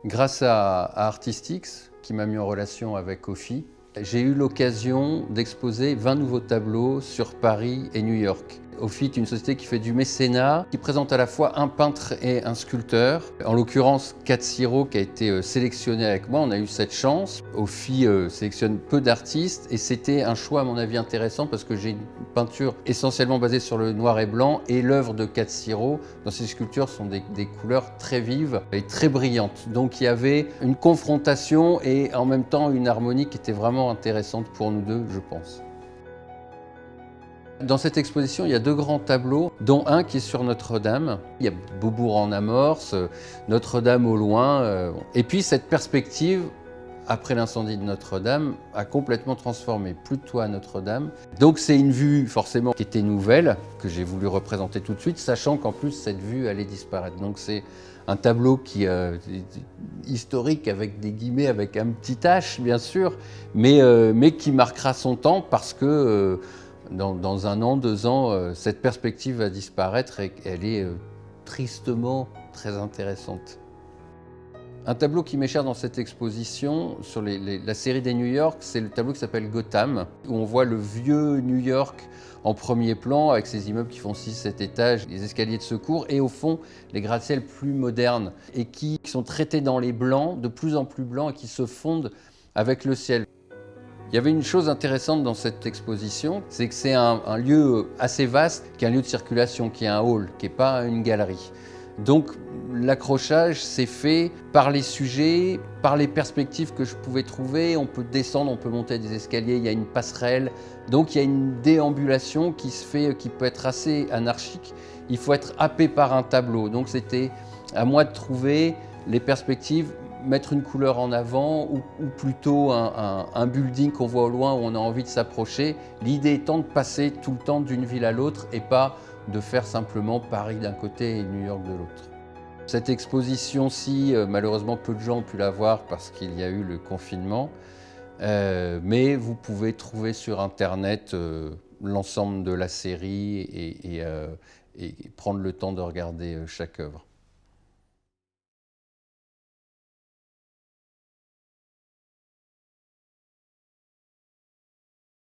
Grâce à Artistix, qui m'a mis en relation avec Ophi, j'ai eu l'occasion d'exposer 20 nouveaux tableaux sur Paris et New York. Ophi est une société qui fait du mécénat, qui présente à la fois un peintre et un sculpteur. En l'occurrence, Katsiro, qui a été sélectionné avec moi, on a eu cette chance. Ophi sélectionne peu d'artistes et c'était un choix à mon avis intéressant parce que j'ai une peinture essentiellement basée sur le noir et blanc et l'œuvre de Katsiro, dans ses sculptures, sont des couleurs très vives et très brillantes. Donc il y avait une confrontation et en même temps une harmonie qui était vraiment intéressante pour nous deux, je pense. Dans cette exposition, il y a deux grands tableaux, dont un qui est sur Notre-Dame. Il y a Beaubourg en amorce, Notre-Dame au loin. Et puis cette perspective, après l'incendie de Notre-Dame, a complètement transformé. Plus de toit à Notre-Dame. Donc c'est une vue forcément qui était nouvelle, que j'ai voulu représenter tout de suite, sachant qu'en plus cette vue allait disparaître. Donc c'est un tableau qui est historique, avec des guillemets, avec un petit H bien sûr, mais qui marquera son temps parce que dans 1 an, 2 ans, cette perspective va disparaître et elle est tristement très intéressante. Un tableau qui m'est cher dans cette exposition, sur la série des New York, c'est le tableau qui s'appelle Gotham, où on voit le vieux New York en premier plan, avec ces immeubles qui font 6-7 étages, les escaliers de secours, et au fond, les gratte-ciels plus modernes, et qui sont traités dans les blancs, de plus en plus blancs, et qui se fondent avec le ciel. Il y avait une chose intéressante dans cette exposition, c'est que c'est un lieu assez vaste, qui est un lieu de circulation, qui est un hall, qui n'est pas une galerie. Donc l'accrochage s'est fait par les sujets, par les perspectives que je pouvais trouver. On peut descendre, on peut monter des escaliers, il y a une passerelle. Donc il y a une déambulation qui se fait, qui peut être assez anarchique. Il faut être happé par un tableau. Donc c'était à moi de trouver les perspectives, mettre une couleur en avant ou plutôt un building qu'on voit au loin où on a envie de s'approcher. L'idée étant de passer tout le temps d'une ville à l'autre et pas de faire simplement Paris d'un côté et New York de l'autre. Cette exposition-ci, malheureusement, peu de gens ont pu la voir parce qu'il y a eu le confinement, mais vous pouvez trouver sur Internet l'ensemble de la série et prendre le temps de regarder chaque œuvre.